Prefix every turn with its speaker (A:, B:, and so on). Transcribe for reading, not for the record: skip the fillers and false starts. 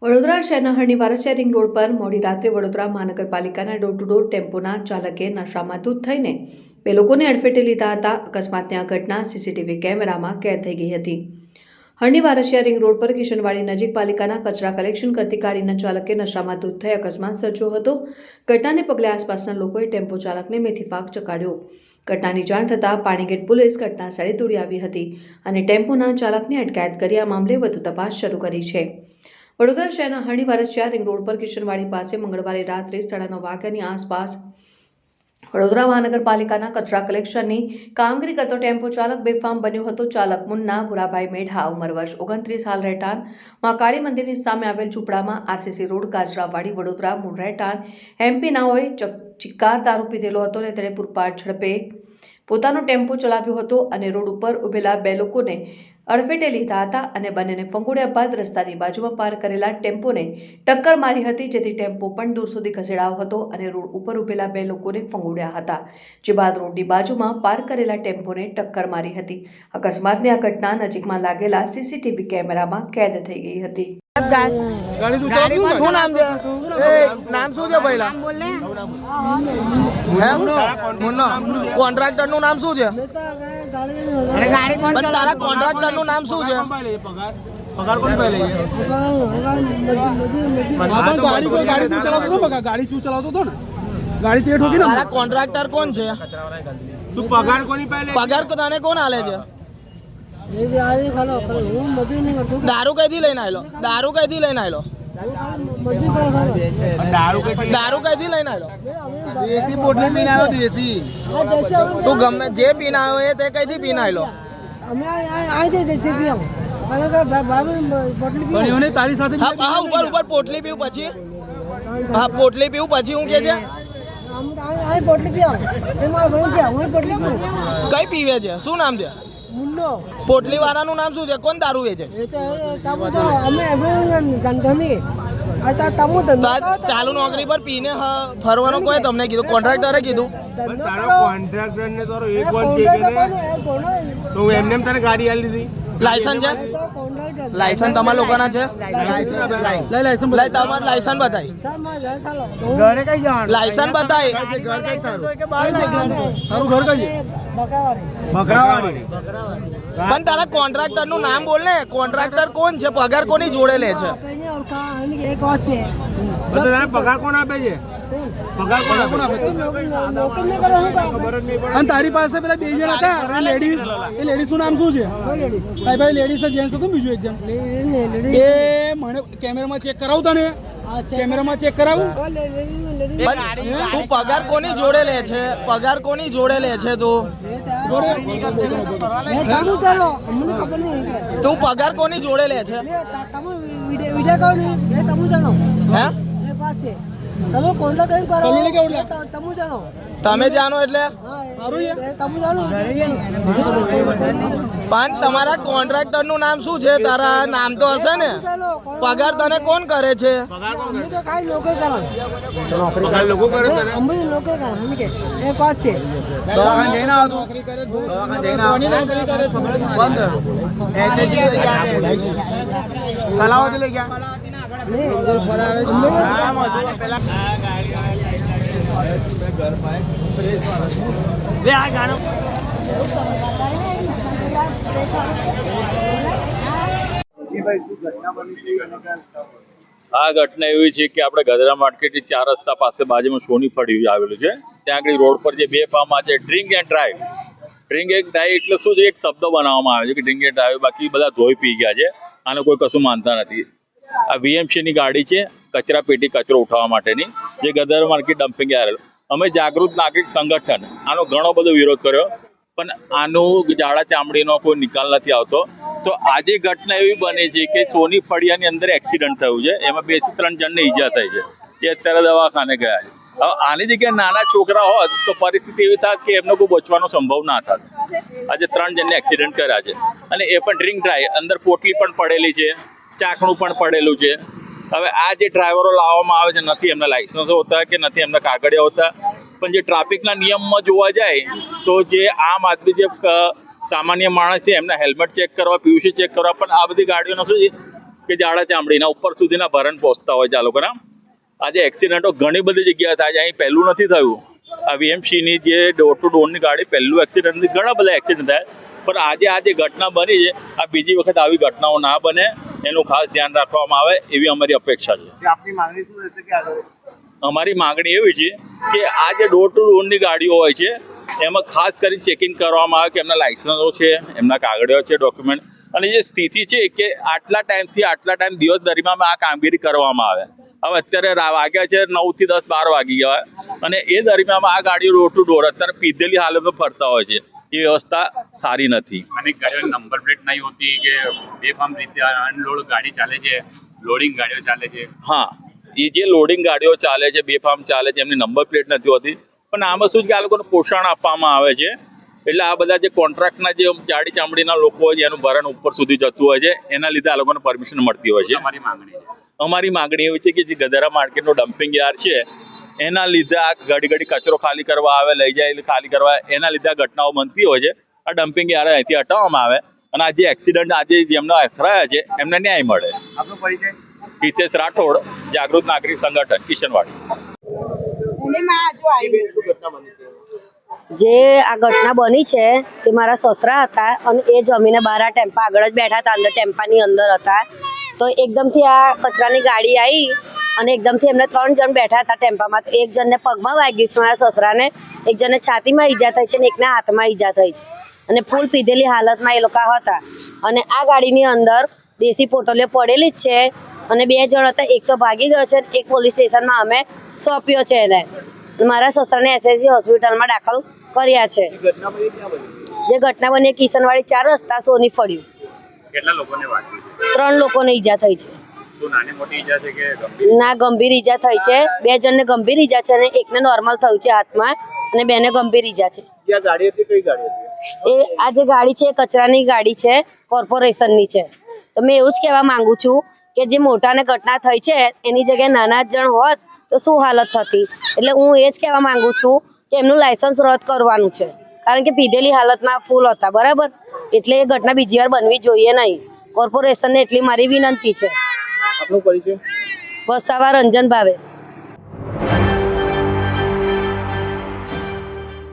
A: વડોદરા શહેરના હરણી-વારસિયા ring road પર મોડી રાત્રે વડોદરા મહાનગરપાલિકાના ડોર ટુ ડોર ટેમ્પોના ચાલકે નશામાં ધૂત થઈને બે લોકોને અડફેટે લીધા હતા. અકસ્માતની આ ઘટના સીસીટીવી કેમેરામાં કેદ થઈ ગઈ હતી. હરણી-વારસિયા રિંગ રોડ પર કિશનવાડી નજીક પાલિકાના કચરા કલેક્શન કરતી ગાડીના ચાલકે નશામાં ધૂત થઈ અકસ્માત સર્જ્યો હતો. ઘટનાને પગલે આસપાસના લોકોએ ટેમ્પો ચાલકને મેથીપાક ચકાડ્યો. ઘટનાની જાણ થતાં પાણીગેટ પોલીસ ઘટના સ્થળે દોડી આવી હતી અને ટેમ્પોના ચાલકની અટકાયત કરી આ મામલે વધુ તપાસ શરૂ કરી છે. વડોદરા શહેરના હરણી-વારસિયા રિંગ રોડ પર કિશનવાડી પાસે મંગળવારે રાત્રે 9:30 વાગ્યાની આસપાસ વડોદરા મહાનગરપાલિકાના કચરા કલેક્શનની કામગીરી કરતો ટેમ્પો ચાલક બેફામ બન્યો હતો. ચાલક મુન્ના ભુરાભાઈ મેઢા, ઉંમર વર્ષ 29, હાલ રહેઠાણ મહાકાળી મંદિરની સામે આવેલ ઝૂંપડામાં, આરસીસી રોડ, કાજરાવાડી, વડોદરા, મૂળ રહેઠાણ એમપી ના હોય, ચિક્કાર દારૂ પીધેલો હતો અને તેણે પૂરપાટ ઝડપે પોતાનો ટેમ્પો ચલાવ્યો હતો અને રોડ ઉપર ઉભેલા બે લોકોને અડફેટે લીધા હતા અને બંનેને ફંગોળ્યા બાદ રસ્તાની બાજુમાં પાર્ક કરેલા ટેમ્પોને ટક્કર મારી હતી, જેથી ટેમ્પો પણ દૂર સુધી ખસેડાયો હતો અને રોડ ઉપર ઉભેલા બે લોકોને ફંગોળ્યા હતા, જે બાદ રોડની બાજુમાં પાર્ક કરેલા ટેમ્પોને ટક્કર મારી હતી. અકસ્માતની આ ઘટના નજીકમાં લાગેલા સીસીટીવી કેમેરામાં કેદ થઈ ગઈ હતી.
B: શું નામ છે? નામ શું છે પહેલા? કોન્ટ્રાક્ટર નું નામ શું છે? પણ તારા કોન્ટ્રાક્ટર નું નામ શું છે?
C: पगार कौन पहले है? गाड़ी तू चलातो तो बघा, गाड़ी तू चलातो तो ना, गाड़ी तेट होगी ना.
B: તારા કોન્ટ્રાક્ટર કોણ છે?
C: तू पगार कोणी पहले?
B: પગાર તને કોણ આલે છે? દારૂ કઈથી લઈને આવેલો? દારૂ કઈથી લઈને આવેલો? દારૂ કઈથી લઈને આવેલો?
C: देसी पोटली पीना है, देसी.
B: તું ગમે જે પીને આવ્યો એ તે કઈથી પીને આવેલો?
C: બનીઓને તારી સાથે
B: હા ઉપર પોટલી પીવું પછી? હા પોટલી પીવું પછી હું કે છે? કઈ પીવે છે? શું નામ છે? પોટલી વાળાનું નામ શું છે? કોણ દારૂ વેચે છે? ચાલુ નોકરી પર પીને ફરવાનું કોઈ તમને કીધું? કોન્ટ્રાક્ટરે કીધું?
C: તારો કોન્ટ્રાક્ટર ને તારો એક વાર ચેક કરે તો એમને તારે ગાડી આલી દીધી.
B: લાયસન્સ છે? લાયસન્સ તમારા લોકોના છે?
C: લાયસન્સ
B: લઈ તમારું લાયસન્સ બતાવી.
C: ઘરે કઈ જવાનું?
B: લાયસન્સ બતાવી.
C: ઘર કઈ તારું ઘર કઈ? બકરાવાડી.
B: પણ તારા કોન્ટ્રાક્ટર નું નામ બોલ ને. કોન્ટ્રાક્ટર કોણ છે? પગાર કોની જોડે લે છે?
C: તો તને પગાર કોણ આપે છે? પગાર કોણ આપે? અને તારી પાસે પેલા બે જણ હતા લેડીઝ, એ લેડીઝ નું નામ શું છે? ભાઈ લેડીઝ જેન્ટ્સ હતું બીજું એક જણ એ મને કેમેરામાં ચેક કરાવતા ને, કેમેરામાં ચેક કરાવું.
B: તું પગાર કોની જોડે લે છે? પગાર કોની જોડે લે છે તું? તું પગાર કોની જોડે લે છે? હે? તમે જાણો એટલે? પણ તમારા કોન્ટ્રાક્ટર નું નામ શું છે? તારા નામ તો હશે ને? પગાર તને કોણ કરે છે?
C: પગાર લોકો કરે છે. જઈને આવતું કલાવતી લઈ ગયા.
D: આ ઘટના એવી છે કે આપણે ગધરા માર્કેટથી 4 રસ્તા પાસે બાજુમાં સોની ફળી આવેલું છે. ત્યાં આગળ રોડ પર જે બે પામાં છે drink and drive. Drink and drive એટલે શું છે? એક શબ્દ બનાવવામાં આવે છે કે ડ્રિંક એન્ડ ડ્રાઈવ. બાકી બધા ધોઈ પી ગયા છે, આને કોઈ કશું માનતા નથી. આ વીએમસીની ગાડી છે, કચરા પેટી કચરો ઉઠાવવા માટેની, જે ગધરા માર્કેટ ડમ્પિંગ આવેલું. અમે જાગૃત નાગરિક સંગઠન આનો ઘણો બધો વિરોધ કર્યો, પણ આનું ઝાડા ચામડીનો કોઈ નિકાલ નથી આવતો. તો આજે ઘટના એવી બની છે કે સોની ફળિયાની અંદર એક્સિડન્ટ થયું છે. એમાં 2 થી 3 જણને ઈજા થઈ છે, જે અત્યારે દવાખાને ગયા છે. હવે આની જગ્યાએ નાના છોકરા હોત તો પરિસ્થિતિ એવી થાત કે એમનો કોઈ બચવાનો સંભવ ના થાત. આજે 3 જણને એક્સિડન્ટ કર્યા છે, અને એ પણ ડ્રિંક ડ્રાઈવ. અંદર પોટલી પણ પડેલી છે, ચાકણું પણ પડેલું છે. હવે આ જે ડ્રાઈવરો લાવવામાં આવે છે, નથી એમના લાયસન્સ હોતા કે નથી એમના કાગળિયા હોતા. પણ જે ટ્રાફિકના નિયમમાં જોવા જાય તો જે આમ આદમી, જે સામાન્ય માણસ છે, એમના હેલ્મેટ ચેક કરવા, પીયુસી ચેક કરવા, પણ આ બધી ગાડીઓનો શું છે કે ઝાડા ચામડીના ઉપર સુધીના ભરણ પહોંચતા હોય છે આ લોકોના. આજે એક્સિડન્ટો ઘણી બધી જગ્યાએ થાય છે. અહીં પહેલું નથી થયું. આ વીએમસીની જે ડોર ટુ ડોરની ગાડી પહેલું એક્સિડન્ટ, ઘણા બધા એક્સિડન્ટ થાય, પણ આજે આ જે ઘટના બની છે આ બીજી વખત આવી ઘટનાઓ ના બને એનું ખાસ ધ્યાન રાખવામાં આવે એવી અમારી અપેક્ષા છે.
E: આપની માંગણી શું રહેશે કે આગળ?
D: અમારી માંગણી એવી છે કે આ જે ડોર ટુ ડોરની ગાડીઓ હોય છે એમાં ખાસ કરીને ચેકિંગ કરવામાં આવે કે એમના લાયસન્સો છે, એમના કાગળિયો છે, ડોક્યુમેન્ટ, અને જે સ્થિતિ છે કે આટલા ટાઈમથી આટલા ટાઈમ દિવસ દરમિયાન આ કામગીરી કરવામાં આવે. હવે અત્યારે વાગ્યા છે 9 થી 10, 12 વાગી ગયા અને એ દરમિયાન આ ગાડીઓ ડોર ટુ ડોર અત્યારે પીધેલી હાલતમાં ફરતા હોય છે. એ વ્યવસ્થા સારી નથી.
E: અનેક ગાડીઓ નંબર પ્લેટ નહીં હોતી કે બેફામ રીતે અનલોડ ગાડી ચાલે છે, લોડિંગ ગાડીઓ ચાલે છે.
D: હા, એ જે લોડિંગ ગાડીઓ ચાલે છે, બેફામ ચાલે છે, એમની નંબર પ્લેટ નથી હોતી. પણ આમાં શું છે કે આ લોકોને પોષણ આપવામાં આવે છે એટલે આ બધા જે કોન્ટ્રાક્ટના જે જાડી ચામડીના લોકો હોય છે એનું ભરણ ઉપર સુધી જતું હોય છે, એના લીધે આ લોકોને પરમિશન મળતી હોય છે.
E: અમારી માંગણી
D: અમારી માંગણી એવી છે કે જે ગધેડા માર્કેટનો ડમ્પિંગ યાર્ડ છે એના લીધે આ ઘડી કચરો ખાલી કરવા આવે, લઈ જાય ખાલી કરવા, એના લીધે આ ઘટનાઓ બનતી હોય છે. આ ડમ્પિંગ યાર્ડ અહીંથી હટાવવામાં આવે અને આ જે એક્સિડન્ટ આજે જેમના અથડાયા છે એમને ન્યાય મળે.
E: આપનો પરિચય?
D: હિતેશ રાઠોડ, જાગૃત નાગરિક સંગઠન, કિશનવાડી.
E: શું ઘટના બની છે?
F: જે આ ઘટના બની છે તે મારા સસરા હતા અને એ જમીને બહાર આ ટેમ્પા આગળ જ બેઠા હતા, અંદર ટેમ્પાની અંદર હતા. તો એકદમથી આ કચરાની ગાડી આવી અને એકદમથી એમને 3 જણ બેઠા હતા ટેમ્પામાં. તો એક જણને પગમાં વાગ્યું છે મારા સસરાને, એક જણને છાતીમાં ઈજા થઈ છે અને એકને હાથમાં ઈજા થઈ છે અને ફૂલ પીધેલી હાલતમાં એ લોકો હતા. અને આ ગાડીની અંદર દેશી પોટલીઓ પડેલી જ છે અને 2 જણ હતા, એક તો ભાગી ગયો છે, એક પોલીસ સ્ટેશનમાં અમે સોંપ્યો છે એને. મારા સસરાને એસએસજી હોસ્પિટલમાં દાખલ કર્યા છે.
E: ઘટના બની ક્યાં બની?
F: જે ઘટના બની કિશનવાડી 4 રસ્તા સોની ફળ્યું.
E: કેટલા લોકોને વાગ્યું છે?
F: 3 લોકોને ઈજા થઈ છે.
E: શું નાની મોટી ઈજા છે કે ગંભીર?
F: ના, ગંભીર ઈજા થઈ છે. 2 જણને ગંભીર ઈજા છે અને એકને નોર્મલ થયું છે હાથમાં અને 2ને ગંભીર ઈજા છે.
E: ક્યાં ગાડી હતી? કઈ ગાડી હતી?
F: એ આ જે ગાડી છે એ કચરાની ગાડી છે, કોર્પોરેશનની છે. તો મેં એવું જ કહેવા માંગુ છું કે જે મોટાને ઘટના થઈ છે એની જગ્યાએ નાના જણ હોત તો શું હાલત થતી. એટલે હું એ જ કહેવા માંગુ છું કે એમનું લાયસન્સ રદ કરવાનું છે, કારણ કે પીધેલી હાલતમાં ફૂલ હતા, બરાબર. એટલે એ ઘટના બીજી વાર બનવી જોઈએ નહીં. કોર્પોરેશનને એટલી મારી વિનંતી છે.
E: આપનો પરિચય?
F: વસાવા રંજન ભાવેશ.